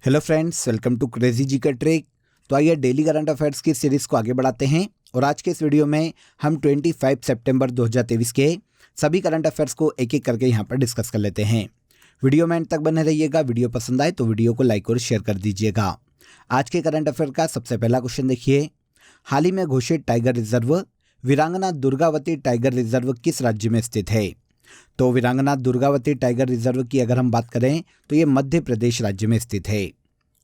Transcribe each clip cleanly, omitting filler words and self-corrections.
Hello friends, welcome to crazy G का trick. तो आइए डेली करंट अफेयर्स की सीरीज को आगे बढ़ाते हैं और आज के इस वीडियो में हम 25 सितंबर 2023 के सभी करंट अफेयर्स को एक एक करके यहाँ पर डिस्कस कर लेते हैं। वीडियो में एंड तक बने रहिएगा। वीडियो पसंद आए तो वीडियो को लाइक और शेयर कर दीजिएगा। आज के करंट अफेयर का सबसे पहला क्वेश्चन देखिए। हाल ही में घोषित टाइगर रिजर्व वीरांगना दुर्गावती टाइगर रिजर्व किस राज्य में स्थित है? तो वीरांगना दुर्गावती टाइगर रिजर्व की अगर हम बात करें तो ये मध्य प्रदेश राज्य में स्थित है।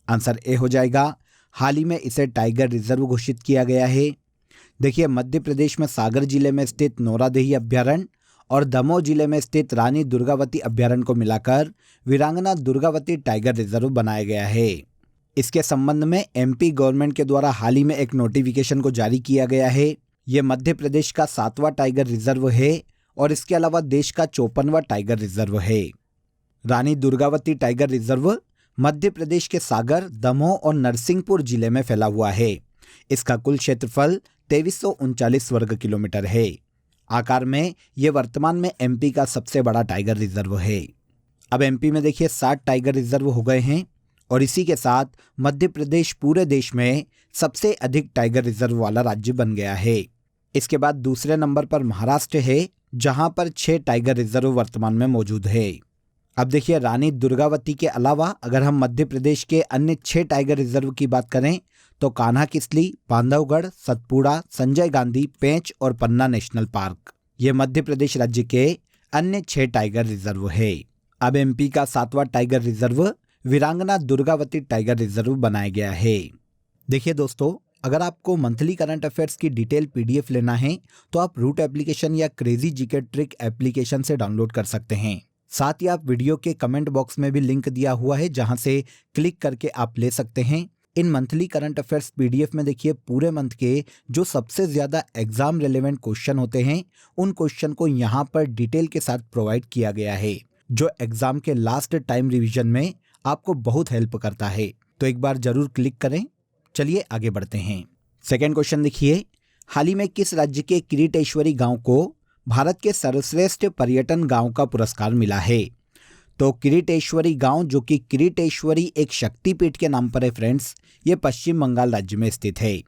आंसर ए हो जाएगा। हाल ही में इसे टाइगर रिजर्व घोषित किया गया है। देखिए, मध्य प्रदेश में सागर जिले में स्थित नौरादेही अभ्यारण्य और दमोह जिले में स्थित रानी दुर्गावती अभ्यारण्य को मिलाकर वीरांगना दुर्गावती टाइगर रिजर्व बनाया गया है। इसके संबंध में एमपी गवर्नमेंट के द्वारा हाल ही में एक नोटिफिकेशन को जारी किया गया है। ये मध्य प्रदेश का 7वां टाइगर रिजर्व है और इसके अलावा देश का 54वां टाइगर रिजर्व है। रानी दुर्गावती टाइगर रिजर्व मध्य प्रदेश के सागर, दमोह और नरसिंहपुर जिले में फैला हुआ है। इसका कुल क्षेत्रफल 2339 वर्ग किलोमीटर है। आकार में यह वर्तमान में एमपी का सबसे बड़ा टाइगर रिजर्व है। अब एमपी में देखिए 60 टाइगर रिजर्व हो गए हैं और इसी के साथ मध्य प्रदेश पूरे देश में सबसे अधिक टाइगर रिजर्व वाला राज्य बन गया है। इसके बाद दूसरे नंबर पर महाराष्ट्र है, जहां पर 6 टाइगर रिजर्व वर्तमान में मौजूद है। अब देखिए, रानी दुर्गावती के अलावा अगर हम मध्य प्रदेश के अन्य 6 टाइगर रिजर्व की बात करें तो कान्हा-किसली, बांधवगढ़, सतपुड़ा, संजय गांधी, पेंच और पन्ना नेशनल पार्क ये मध्य प्रदेश राज्य के अन्य 6 टाइगर रिजर्व है। अब एमपी का 7वां टाइगर रिजर्व वीरांगना दुर्गावती टाइगर रिजर्व बनाया गया है। देखिए दोस्तों, अगर आपको मंथली करंट अफेयर्स की डिटेल पीडीएफ लेना है तो आप रूट एप्लीकेशन या क्रेजी जीके ट्रिक एप्लीकेशन से डाउनलोड कर सकते हैं। साथ ही आप वीडियो के कमेंट बॉक्स में भी लिंक दिया हुआ है, जहां से क्लिक करके आप ले सकते हैं। इन मंथली करंट अफेयर्स पीडीएफ में देखिए पूरे मंथ के जो सबसे ज्यादा एग्जाम रिलेवेंट क्वेश्चन होते हैं उन क्वेश्चन को यहाँ पर डिटेल के साथ प्रोवाइड किया गया है, जो एग्जाम के लास्ट टाइम रिविजन में आपको बहुत हेल्प करता है। तो एक बार जरूर क्लिक करें। चलिए आगे बढ़ते हैं। सेकेंड क्वेश्चन देखिए। हाल ही में किस राज्य के किरीटेश्वरी गांव को भारत के सर्वश्रेष्ठ पर्यटन गांव का पुरस्कार मिला है? तो किरीटेश्वरी गांव, जो कि किरीटेश्वरी एक शक्तिपीठ के नाम पर है फ्रेंड्स, ये पश्चिम बंगाल राज्य में स्थित है।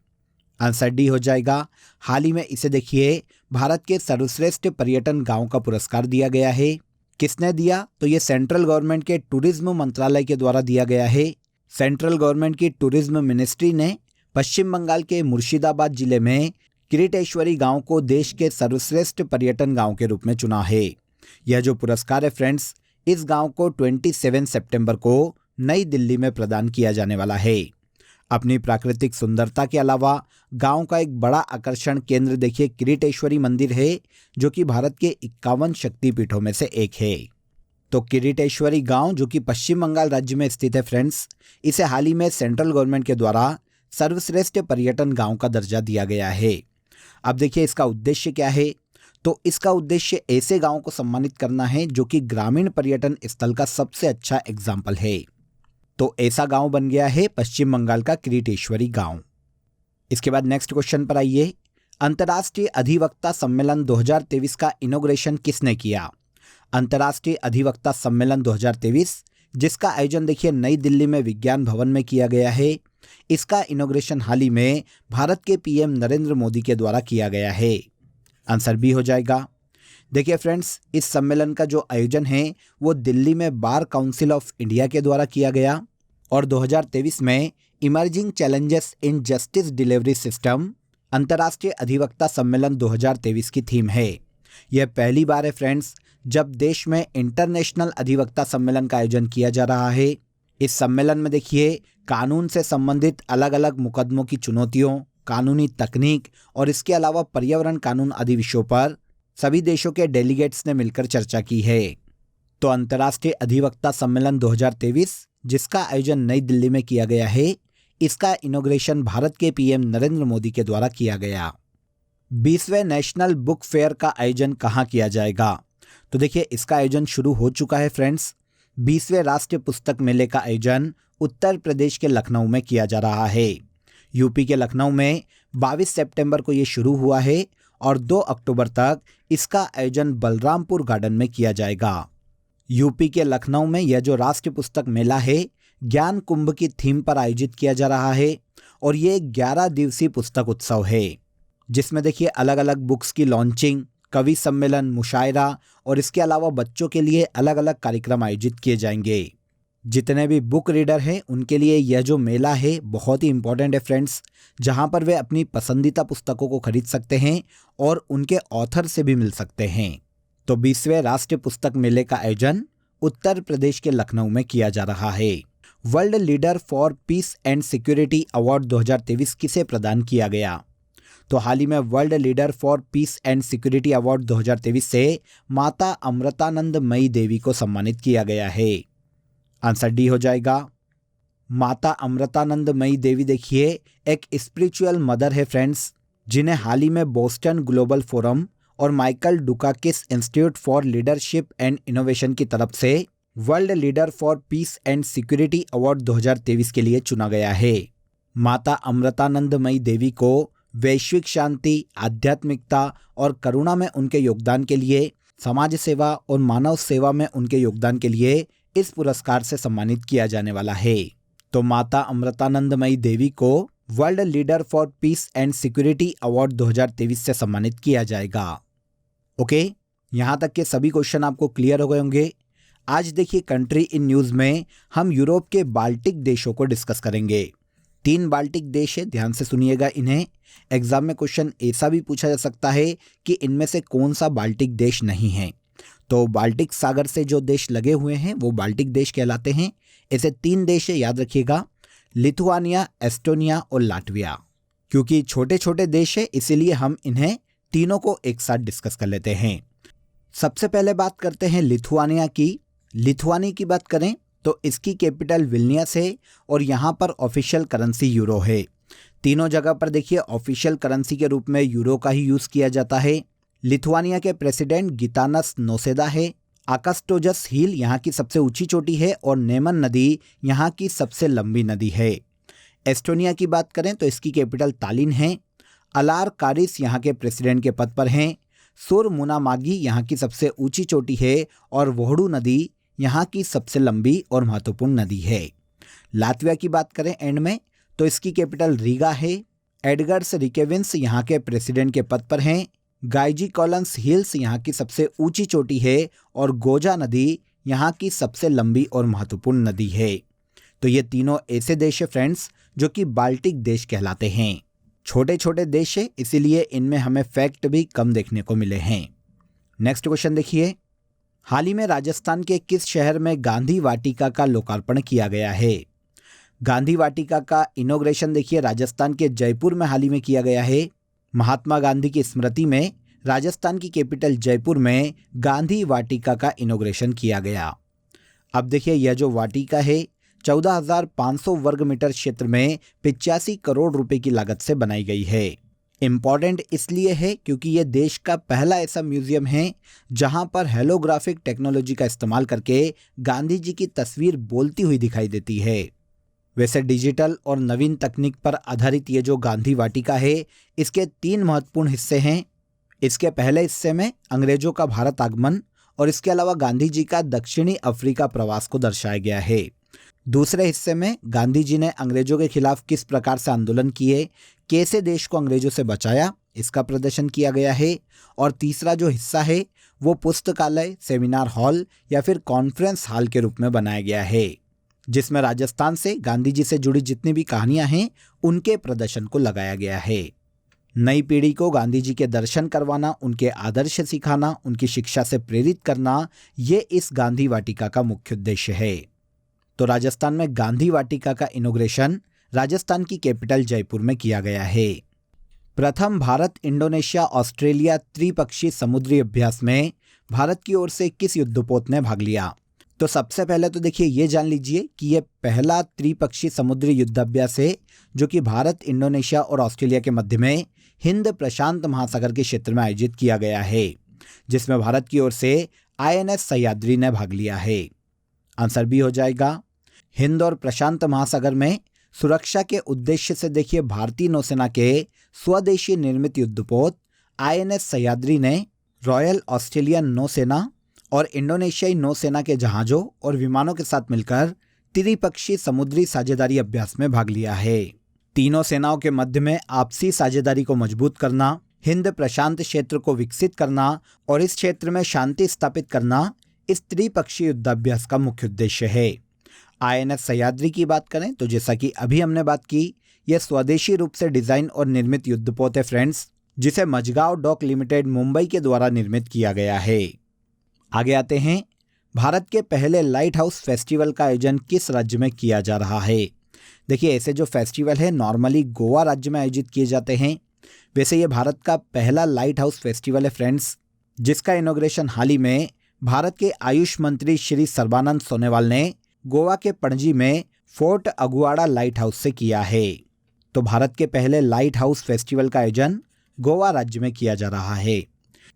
आंसर डी हो जाएगा। हाल ही में इसे देखिए भारत के सर्वश्रेष्ठ पर्यटन गांव का पुरस्कार दिया गया है। किसने दिया? तो ये सेंट्रल गवर्नमेंट के टूरिज्म मंत्रालय के द्वारा दिया गया है। सेंट्रल गवर्नमेंट की टूरिज्म मिनिस्ट्री ने पश्चिम बंगाल के मुर्शिदाबाद जिले में किरीटेश्वरी गांव को देश के सर्वश्रेष्ठ पर्यटन गांव के रूप में चुना है। यह जो पुरस्कार है फ्रेंड्स, इस गांव को 27 सितंबर को नई दिल्ली में प्रदान किया जाने वाला है। अपनी प्राकृतिक सुंदरता के अलावा गांव का एक बड़ा आकर्षण केंद्र देखिए किरीटेश्वरी मंदिर है, जो कि भारत के 51 शक्तिपीठों में से एक है। तो किरीटेश्वरी गांव, जो कि पश्चिम बंगाल राज्य में स्थित है फ्रेंड्स, इसे हाल ही में सेंट्रल गवर्नमेंट के द्वारा सर्वश्रेष्ठ पर्यटन गांव का दर्जा दिया गया है। अब देखिए इसका उद्देश्य क्या है? तो इसका उद्देश्य ऐसे गांव को सम्मानित करना है जो कि ग्रामीण पर्यटन स्थल का सबसे अच्छा एग्जाम्पल है। तो ऐसा गांव बन गया है पश्चिम बंगाल का किरीटेश्वरी गांव। इसके बाद नेक्स्ट क्वेश्चन पर आइए। अंतर्राष्ट्रीय अधिवक्ता सम्मेलन 2023 का इनॉग्रेशन किसने किया? अंतर्राष्ट्रीय अधिवक्ता सम्मेलन 2023, जिसका आयोजन देखिए नई दिल्ली में विज्ञान भवन में किया गया है। इसका इनॉग्रेशन हाल ही में भारत के पीएम नरेंद्र मोदी के द्वारा किया गया है। आंसर बी हो जाएगा। देखिए फ्रेंड्स, इस सम्मेलन का जो आयोजन है वो दिल्ली में बार काउंसिल ऑफ इंडिया के द्वारा किया गया और 2023 में emerging challenges in justice delivery system अंतर्राष्ट्रीय अधिवक्ता सम्मेलन 2023 की थीम है। यह पहली बार है फ्रेंड्स जब देश में इंटरनेशनल अधिवक्ता सम्मेलन का आयोजन किया जा रहा है। इस सम्मेलन में देखिए कानून से संबंधित अलग अलग मुकदमों की चुनौतियों, कानूनी तकनीक और इसके अलावा पर्यावरण कानून आदि विषयों पर सभी देशों के डेलीगेट्स ने मिलकर चर्चा की है। तो अंतर्राष्ट्रीय अधिवक्ता सम्मेलन 2023, जिसका आयोजन नई दिल्ली में किया गया है, इसका इनॉग्रेशन भारत के पीएम नरेंद्र मोदी के द्वारा किया गया। 20वें नेशनल बुक फेयर का आयोजन कहाँ किया जाएगा? तो देखिए इसका आयोजन शुरू हो चुका है फ्रेंड्स। 20वें राष्ट्रीय पुस्तक मेले का आयोजन उत्तर प्रदेश के लखनऊ में किया जा रहा है। यूपी के लखनऊ में 22 सितंबर को ये शुरू हुआ है और 2 अक्टूबर तक इसका आयोजन बलरामपुर गार्डन में किया जाएगा। यूपी के लखनऊ में यह जो राष्ट्रीय पुस्तक मेला है ज्ञान कुंभ की थीम पर आयोजित किया जा रहा है और ये एक 11 दिवसीय पुस्तक उत्सव है, जिसमें देखिए अलग अलग बुक्स की लॉन्चिंग, कवि सम्मेलन, मुशायरा और इसके अलावा बच्चों के लिए अलग अलग कार्यक्रम आयोजित किए जाएंगे। जितने भी बुक रीडर हैं उनके लिए यह जो मेला है बहुत ही इम्पोर्टेंट है फ्रेंड्स, जहां पर वे अपनी पसंदीदा पुस्तकों को खरीद सकते हैं और उनके ऑथर से भी मिल सकते हैं। तो 20वें राष्ट्रीय पुस्तक मेले का आयोजन उत्तर प्रदेश के लखनऊ में किया जा रहा है। World Leader for Peace and Security Award 2023 किसे प्रदान किया गया? तो हाल ही में world Leader for Peace and Security Award 2023 से माता अमृतानंदमयी देवी को सम्मानित किया गया है। आंसर डी हो जाएगा। माता अमृतानंदमयी देवी देखिए एक स्पिरिचुअल मदर है फ्रेंड्स, जिन्हें हाल ही में बोस्टन ग्लोबल फोरम और Michael Dukakis Institute for Leadership and Innovation की तरफ से World Leader for Peace and Security Award 2023 के लिए चुना गया है। माता अमृतानंदमयी देवी को वैश्विक शांति, आध्यात्मिकता और करुणा में उनके योगदान के लिए, समाज सेवा और मानव सेवा में उनके योगदान के लिए इस पुरस्कार से सम्मानित किया जाने वाला है। तो माता अमृतानंदमयी देवी को world Leader for Peace and Security Award 2023 से सम्मानित किया जाएगा। ओके, यहाँ तक के सभी क्वेश्चन आपको क्लियर हो गए होंगे। आज देखिए कंट्री इन न्यूज़ में हम यूरोप के बाल्टिक देशों को डिस्कस करेंगे। 3 बाल्टिक देश है, ध्यान से सुनिएगा इन्हें। एग्जाम में क्वेश्चन ऐसा भी पूछा जा सकता है कि इनमें से कौन सा बाल्टिक देश नहीं है। तो बाल्टिक सागर से जो देश लगे हुए हैं वो बाल्टिक देश कहलाते हैं। ऐसे 3 देश है, याद रखिएगा, लिथुआनिया, एस्टोनिया और लाटविया। क्योंकि छोटे छोटे देश है इसीलिए हम इन्हें तीनों को एक साथ डिस्कस कर लेते हैं। सबसे पहले बात करते हैं लिथुआनिया की। लिथुआनिया की बात करें तो इसकी कैपिटल विल्नियस है और यहाँ पर ऑफिशियल करेंसी यूरो है। तीनों जगह पर देखिए ऑफिशियल करेंसी के रूप में यूरो का ही यूज़ किया जाता है। लिथुआनिया के प्रेसिडेंट गितानस नौसेदा है। आकास्टोजस हिल यहाँ की सबसे ऊंची चोटी है और नेमन नदी यहाँ की सबसे लंबी नदी है। एस्टोनिया की बात करें तो इसकी कैपिटल तालिन है। अलार कारिस यहाँ के प्रेसिडेंट के पद पर हैं। सुरमुनामागी यहाँ की सबसे ऊंची चोटी है और वोहडू नदी यहाँ की सबसे लंबी और महत्वपूर्ण नदी है। लातविया की बात करें एंड में तो इसकी कैपिटल रीगा है। एडगर्स रिकेविंस यहाँ के प्रेसिडेंट के पद पर हैं। गाइजी कॉलन्स हिल्स यहाँ की सबसे ऊंची चोटी है और गोजा नदी यहाँ की सबसे लंबी और महत्वपूर्ण नदी है। तो ये तीनों ऐसे देश है फ्रेंड्स जो कि बाल्टिक देश कहलाते हैं। छोटे छोटे देश है इसीलिए इनमें हमें फैक्ट भी कम देखने को मिले हैं। नेक्स्ट क्वेश्चन देखिए, हाल ही में राजस्थान के किस शहर में गांधी वाटिका का लोकार्पण किया गया है? गांधी वाटिका का इनॉग्रेशन देखिए राजस्थान के जयपुर में हाल ही में किया गया है। महात्मा गांधी की स्मृति में राजस्थान की कैपिटल जयपुर में गांधी वाटिका का इनॉग्रेशन किया गया। अब देखिए यह जो वाटिका है 14,500 वर्ग मीटर क्षेत्र में 85 करोड़ रुपए की लागत से बनाई गई है। इम्पॉर्टेंट इसलिए है क्योंकि यह देश का पहला ऐसा म्यूजियम है जहां पर हेलोग्राफिक टेक्नोलॉजी का इस्तेमाल करके गांधी जी की तस्वीर बोलती हुई दिखाई देती है। वैसे डिजिटल और नवीन तकनीक पर आधारित ये जो गांधी वाटिका है इसके 3 महत्वपूर्ण हिस्से हैं। इसके पहले हिस्से में अंग्रेजों का भारत आगमन और इसके अलावा गांधी जी का दक्षिणी अफ्रीका प्रवास को दर्शाया गया है। दूसरे हिस्से में गांधी जी ने अंग्रेजों के खिलाफ किस प्रकार से आंदोलन किए, कैसे देश को अंग्रेजों से बचाया, इसका प्रदर्शन किया गया है। और तीसरा जो हिस्सा है वो पुस्तकालय, सेमिनार हॉल या फिर कॉन्फ्रेंस हॉल के रूप में बनाया गया है, जिसमें राजस्थान से गांधी जी से जुड़ी जितनी भी कहानियां हैं उनके प्रदर्शन को लगाया गया है। नई पीढ़ी को गांधी जी के दर्शन करवाना, उनके आदर्श सिखाना, उनकी शिक्षा से प्रेरित करना, ये इस गांधी वाटिका का मुख्य उद्देश्य है। तो राजस्थान में गांधी वाटिका का इनॉग्रेशन राजस्थान की कैपिटल जयपुर में किया गया है। प्रथम भारत इंडोनेशिया ऑस्ट्रेलिया त्रिपक्षीय समुद्री अभ्यास में भारत की ओर से किस युद्धपोत ने भाग लिया? तो सबसे पहले तो देखिए ये जान लीजिए कि यह पहला त्रिपक्षीय समुद्री युद्धाभ्यास है जो कि भारत, इंडोनेशिया और ऑस्ट्रेलिया के मध्य में हिंद प्रशांत महासागर के क्षेत्र में आयोजित किया गया है, जिसमें भारत की ओर से INS सह्याद्री ने भाग लिया है। आंसर बी हो जाएगा। हिंद और प्रशांत महासागर में सुरक्षा के उद्देश्य से देखिए भारतीय नौसेना के स्वदेशी निर्मित युद्धपोत INS सह्याद्री ने रॉयल ऑस्ट्रेलियन नौसेना और इंडोनेशियाई नौसेना के जहाज़ों और विमानों के साथ मिलकर त्रिपक्षीय समुद्री साझेदारी अभ्यास में भाग लिया है। तीनों सेनाओं के मध्य में आपसी साझेदारी को मजबूत करना, हिंद प्रशांत क्षेत्र को विकसित करना और इस क्षेत्र में शांति स्थापित करना इस त्रिपक्षीय युद्धाभ्यास का मुख्य उद्देश्य है। INS सह्याद्री की बात करें तो जैसा कि अभी हमने बात की, यह स्वदेशी रूप से डिजाइन और निर्मित युद्धपोत है फ्रेंड्स, जिसे मझगांव डॉक लिमिटेड मुंबई के द्वारा निर्मित किया गया है। आगे आते हैं, भारत के पहले लाइट हाउस फेस्टिवल का आयोजन किस राज्य में किया जा रहा है। देखिए, ऐसे जो फेस्टिवल है नॉर्मली गोवा राज्य में आयोजित किए जाते हैं। वैसे ये भारत का पहला लाइट हाउस फेस्टिवल है फ्रेंड्स, जिसका इनॉग्रेशन हाल ही में भारत के आयुष मंत्री श्री सर्बानंद सोनोवाल ने गोवा के पणजी में फोर्ट अगुआड़ा लाइट हाउस से किया है। तो भारत के पहले लाइट हाउस फेस्टिवल का आयोजन गोवा राज्य में किया जा रहा है।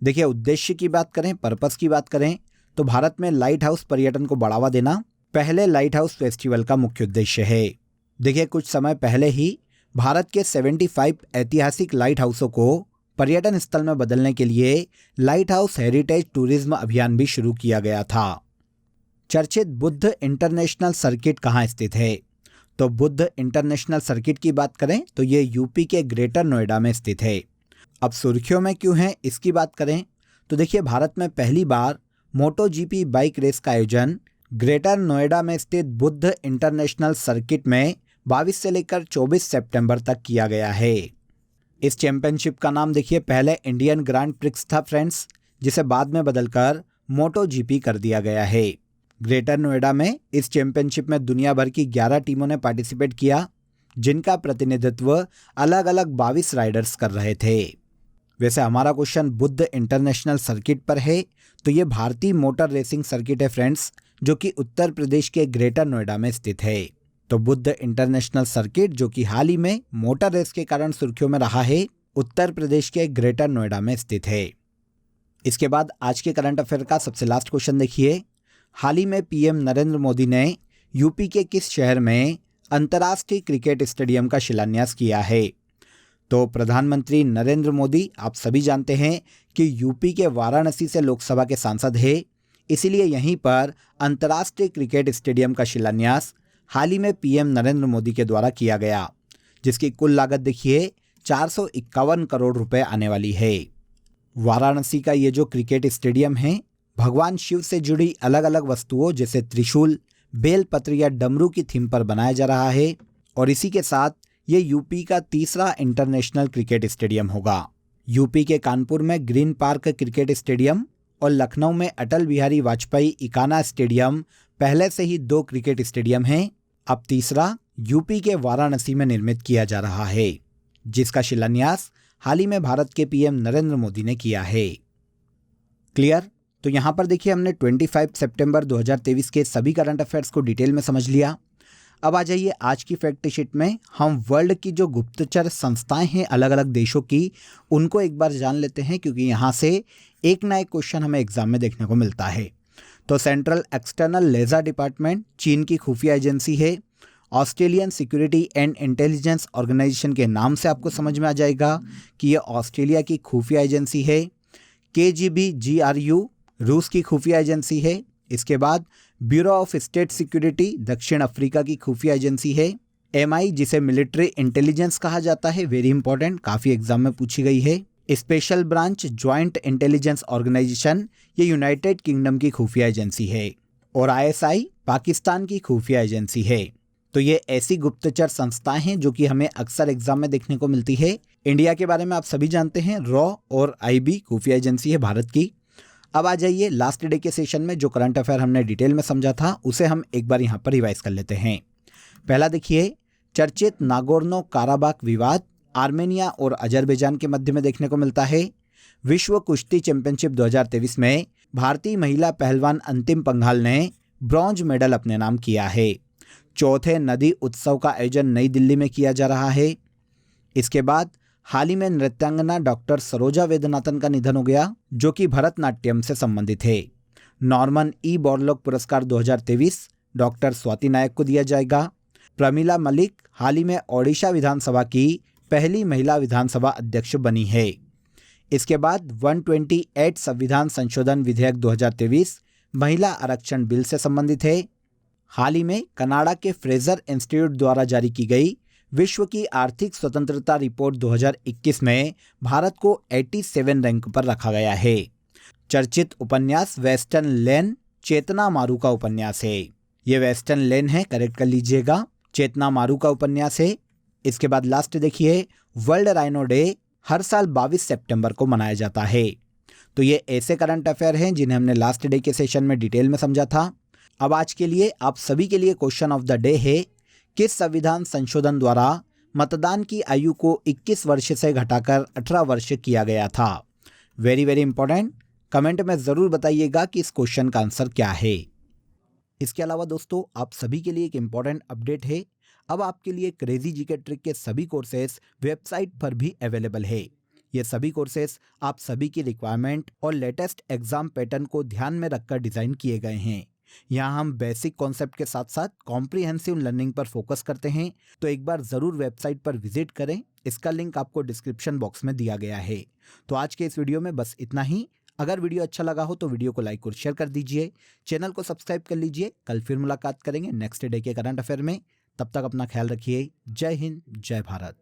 देखिए, उद्देश्य की बात करें, पर्पस की बात करें तो भारत में लाइट हाउस पर्यटन को बढ़ावा देना पहले लाइट हाउस फेस्टिवल का मुख्य उद्देश्य है। देखिए, कुछ समय पहले ही भारत के 75 ऐतिहासिक लाइट हाउसों को पर्यटन स्थल में बदलने के लिए लाइट हाउस हेरिटेज टूरिज्म अभियान भी शुरू किया गया था। चर्चित बुद्ध इंटरनेशनल सर्किट कहाँ स्थित है। तो बुद्ध इंटरनेशनल सर्किट की बात करें तो ये यूपी के ग्रेटर नोएडा में स्थित है। अब सुर्खियों में क्यों है इसकी बात करें तो देखिए, भारत में पहली बार MotoGP बाइक रेस का आयोजन ग्रेटर नोएडा में स्थित बुद्ध इंटरनेशनल सर्किट में 22 से लेकर 24 सितंबर तक किया गया है। इस चैंपियनशिप का नाम देखिए पहले इंडियन ग्रांड प्रिक्स था फ्रेंड्स, जिसे बाद में बदलकर MotoGP कर दिया गया है। ग्रेटर नोएडा में इस चैंपियनशिप में दुनिया भर की 11 टीमों ने पार्टिसिपेट किया, जिनका प्रतिनिधित्व अलग अलग 22 राइडर्स कर रहे थे। वैसे हमारा क्वेश्चन बुद्ध इंटरनेशनल सर्किट पर है, तो ये भारतीय मोटर रेसिंग सर्किट है फ्रेंड्स, जो कि उत्तर प्रदेश के ग्रेटर नोएडा में स्थित है। तो बुद्ध इंटरनेशनल सर्किट, जो कि हाल ही में मोटर रेस के कारण सुर्खियों में रहा है, उत्तर प्रदेश के ग्रेटर नोएडा में स्थित है। इसके बाद आज के करंट अफेयर का सबसे लास्ट क्वेश्चन देखिए, हाल ही में PM नरेंद्र मोदी ने यूपी के किस शहर में अंतर्राष्ट्रीय क्रिकेट स्टेडियम का शिलान्यास किया है। तो प्रधानमंत्री नरेंद्र मोदी, आप सभी जानते हैं कि यूपी के वाराणसी से लोकसभा के सांसद हैं, इसीलिए यहीं पर अंतर्राष्ट्रीय क्रिकेट स्टेडियम का शिलान्यास हाल ही में PM नरेंद्र मोदी के द्वारा किया गया, जिसकी कुल लागत देखिए 451 करोड़ रुपए आने वाली है। वाराणसी का ये जो क्रिकेट स्टेडियम है, भगवान शिव से जुड़ी अलग अलग वस्तुओं जैसे त्रिशूल, बेलपत्र या डमरू की थीम पर बनाया जा रहा है और इसी के साथ ये यूपी का तीसरा इंटरनेशनल क्रिकेट स्टेडियम होगा। यूपी के कानपुर में ग्रीन पार्क क्रिकेट स्टेडियम और लखनऊ में अटल बिहारी वाजपेयी इकाना स्टेडियम पहले से ही 2 क्रिकेट स्टेडियम हैं। अब तीसरा यूपी के वाराणसी में निर्मित किया जा रहा है, जिसका शिलान्यास हाल ही में भारत के PM नरेंद्र मोदी ने किया है। क्लियर? तो यहाँ पर देखिए हमने 25 सितंबर 2023 के सभी करंट अफेयर्स को डिटेल में समझ लिया। अब आ जाइए आज की फैक्ट शीट में हम वर्ल्ड की जो गुप्तचर संस्थाएं हैं अलग अलग देशों की, उनको एक बार जान लेते हैं, क्योंकि यहाँ से एक ना एक क्वेश्चन हमें एग्जाम में देखने को मिलता है। तो सेंट्रल एक्सटर्नल लेजर डिपार्टमेंट चीन की खुफिया एजेंसी है। Australian Security and Intelligence Organisation के नाम से आपको समझ में आ जाएगा कि ये ऑस्ट्रेलिया की खुफिया एजेंसी है। KGB GRU रूस की खुफिया एजेंसी है। इसके बाद ब्यूरो ऑफ स्टेट सिक्योरिटी दक्षिण अफ्रीका की खुफिया एजेंसी है। MI जिसे मिलिट्री इंटेलिजेंस कहा जाता है, वेरी इंपॉर्टेंट, काफ़ी एग्जाम में पूछी गई है। Special Branch Joint Intelligence Organisation, ये यूनाइटेड किंगडम की खुफिया एजेंसी है। और ISI पाकिस्तान की खुफिया एजेंसी है। तो ये ऐसी गुप्तचर संस्थाएं हैं जो कि हमें अक्सर एग्जाम में देखने को मिलती है। इंडिया के बारे में आप सभी जानते हैं, रॉ और IB खुफिया एजेंसी है भारत की। अब आ जाइए लास्ट डे के सेशन में जो करंट अफेयर हमने डिटेल में समझा था उसे हम एक बार यहाँ पर रिवाइज कर लेते हैं। पहला देखिए, चर्चित नागोर्नो काराबाख विवाद आर्मेनिया और अजरबैजान के मध्य में देखने को मिलता है। विश्व कुश्ती चैंपियनशिप 2023 में भारतीय महिला पहलवान अंतिम पंघाल ने ब्रॉन्ज मेडल अपने नाम किया है। चौथे नदी उत्सव का आयोजन नई दिल्ली में किया जा रहा है। इसके बाद हाल ही में नृत्यांगना डॉक्टर सरोजा वेदनाथन का निधन हो गया, जो कि भरतनाट्यम से संबंधित है। Norman E. बोरलॉग पुरस्कार 2023 डॉक्टर स्वाति नायक को दिया जाएगा। प्रमिला मलिक हाल ही में ओडिशा विधानसभा की पहली महिला विधानसभा अध्यक्ष बनी है। इसके बाद 128 संविधान संशोधन विधेयक 2023 महिला आरक्षण बिल से संबंधित है। हाल ही में कनाडा के फ्रेजर इंस्टीट्यूट द्वारा जारी की गई विश्व की आर्थिक स्वतंत्रता रिपोर्ट 2021 में भारत को 87 रैंक पर रखा गया है। चर्चित उपन्यास वेस्टर्न लेन चेतना मारू का उपन्यास है। ये वेस्टर्न लेन है, करेक्ट कर लीजिएगा, चेतना मारू का उपन्यास है। इसके बाद लास्ट देखिए, वर्ल्ड राइनो डे हर साल 22 सितंबर को मनाया जाता है। तो ये ऐसे करंट अफेयर हैं जिन्हें हमने लास्ट डे के सेशन में डिटेल में समझा था। अब आज के लिए आप सभी के लिए क्वेश्चन ऑफ द डे है, किस संविधान संशोधन द्वारा मतदान की आयु को 21 वर्ष से घटाकर 18 वर्ष किया गया था? वेरी वेरी इंपॉर्टेंट, कमेंट में ज़रूर बताइएगा कि इस क्वेश्चन का आंसर क्या है। इसके अलावा दोस्तों आप सभी के लिए एक इम्पॉर्टेंट अपडेट है, अब आपके लिए क्रेजी जीके ट्रिक के सभी कोर्सेज वेबसाइट पर भी अवेलेबल है। ये सभी कोर्सेज आप सभी की रिक्वायरमेंट और लेटेस्ट एग्जाम पैटर्न को ध्यान में रखकर डिज़ाइन किए गए हैं। यहाँ हम बेसिक कॉन्सेप्ट के साथ साथ कॉम्प्रिहेंसिव लर्निंग पर फोकस करते हैं, तो एक बार ज़रूर वेबसाइट पर विजिट करें। इसका लिंक आपको डिस्क्रिप्शन बॉक्स में दिया गया है। तो आज के इस वीडियो में बस इतना ही। अगर वीडियो अच्छा लगा हो तो वीडियो को लाइक और शेयर कर दीजिए, चैनल को सब्सक्राइब कर लीजिए। कल फिर मुलाकात करेंगे नेक्स्ट डे के करंट अफेयर में। तब तक अपना ख्याल रखिए। जय हिंद, जय भारत।